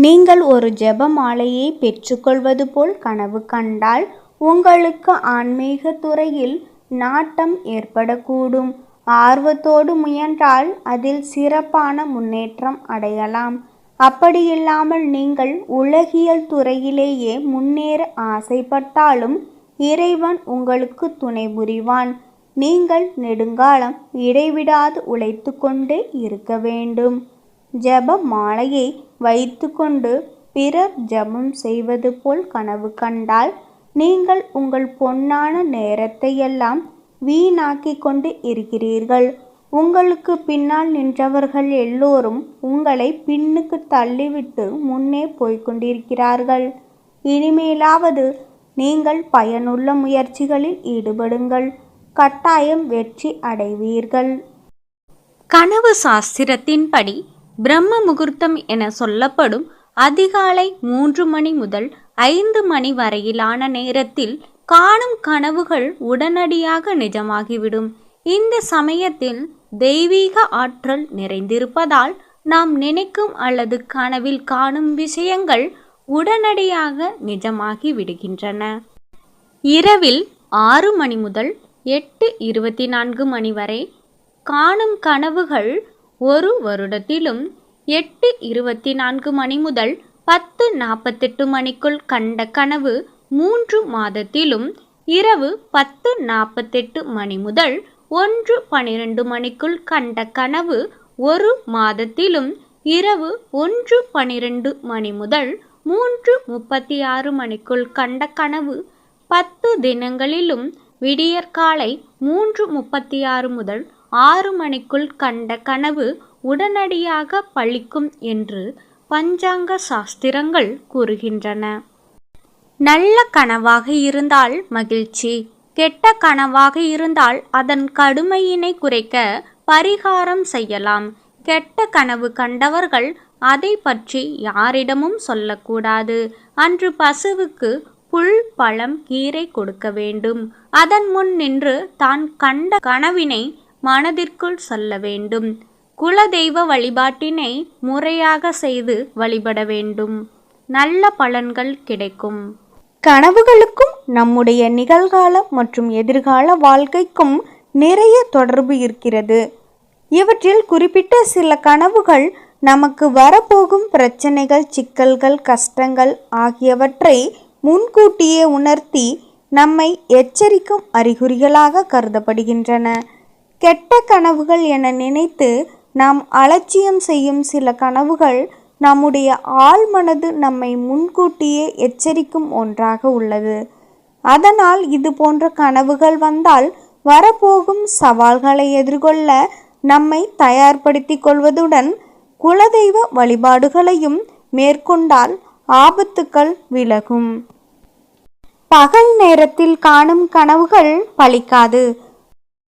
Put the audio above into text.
நீங்கள் ஒரு ஜெப மாலையை பெற்றுக்கொள்வது போல் கனவு கண்டால் உங்களுக்கு ஆன்மீக துறையில் நாட்டம் ஏற்படக்கூடும். ஆர்வத்தோடு முயன்றால் அதில் சிறப்பான முன்னேற்றம் அடையலாம். அப்படியில்லாமல் நீங்கள் உலகியல் துறையிலேயே முன்னேற ஆசைப்பட்டாலும் இறைவன் உங்களுக்கு துணை புரிவான். நீங்கள் நெடுங்காலம் இடைவிடாது உழைத்து கொண்டே இருக்க வேண்டும். ஜெப மாலையை வைத்து கொண்டு பிறர் ஜெபம் செய்வது போல் கனவு கண்டால் நீங்கள் உங்கள் பொன்னான நேரத்தை எல்லாம் வீணாக்கி கொண்டு இருக்கிறீர்கள். உங்களுக்கு பின்னால் நின்றவர்கள் எல்லோரும் உங்களை பின்னுக்கு தள்ளிவிட்டு முன்னே போய்கொண்டிருக்கிறார்கள். இனிமேலாவது நீங்கள் பயனுள்ள முயற்சிகளில் ஈடுபடுங்கள். கட்டாயம் வெற்றி அடைவீர்கள். கனவு சாஸ்திரத்தின்படி பிரம்ம முகூர்த்தம் என சொல்லப்படும் அதிகாலை 3 மணி முதல் 5 மணி வரையிலான நேரத்தில் காணும் கனவுகள் உடனடியாக நிஜமாகிவிடும். இந்த சமயத்தில் தெய்வீக ஆற்றல் நிறைந்திருப்பதால் நாம் நினைக்கும் அல்லது கனவில் காணும் விஷயங்கள் உடனடியாக நிஜமாகி விடுகின்றன. இரவில் 6 மணி முதல் 8:24 மணி வரை காணும் கனவுகள் 1 வருடத்திலும், 8:24 மணி முதல் 10:48 மணிக்குள் கண்ட கனவு 3 மாதத்திலும், இரவு 10:48 மணி முதல் 1:12 மணிக்குள் கண்ட கனவு 1 மாதத்திலும், இரவு 1:12 மணி முதல் 3:36 மணிக்குள் கண்ட கனவு 10 தினங்களிலும், விடியற்காலை 3:36 முதல் 6 மணிக்குள் கண்ட கனவு உடனடியாக பலிக்கும் என்று பஞ்சாங்க சாஸ்திரங்கள் கூறுகின்றன. நல்ல கனவாக இருந்தால் மகிழ்ச்சி, கெட்ட கனவாக இருந்தால் அதன் கடுமையினை குறைக்க பரிகாரம் செய்யலாம். கெட்ட கனவு கண்டவர்கள் அதை பற்றி யாரிடமும் சொல்லக்கூடாது. அன்று பசுவுக்கு புல், பழம், கீரை கொடுக்க வேண்டும். அதன் முன் நின்று தான் கண்ட கனவினை மனதிற்குள் சொல்ல வேண்டும். குலதெய்வ வழிபாட்டினை முறையாக செய்து வழிபட வேண்டும். நல்ல பலன்கள் கிடைக்கும். கனவுகளுக்கும் நம்முடைய நிகழ்கால மற்றும் எதிர்கால வாழ்க்கைக்கும் நிறைய தொடர்பு இருக்கிறது. இவற்றில் குறிப்பிட்ட சில கனவுகள் நமக்கு வரப்போகும் பிரச்சனைகள், சிக்கல்கள், கஷ்டங்கள் ஆகியவற்றை முன்கூட்டியே உணர்த்தி நம்மை எச்சரிக்கும் அறிகுறிகளாக கருதப்படுகின்றன. கெட்ட கனவுகள் என நினைத்து நாம் அலட்சியம் செய்யும் சில கனவுகள் நம்முடைய ஆழ்மனது நம்மை முன்கூட்டியே எச்சரிக்கும் ஒன்றாக உள்ளது. அதனால் இது போன்ற கனவுகள் வந்தால் வரப்போகும் சவால்களை எதிர்கொள்ள நம்மை தயார்படுத்தி கொள்வதுடன் குலதெய்வ வழிபாடுகளையும் மேற்கொண்டால் ஆபத்துக்கள் விலகும். பகல் நேரத்தில் காணும் கனவுகள் பலிக்காது.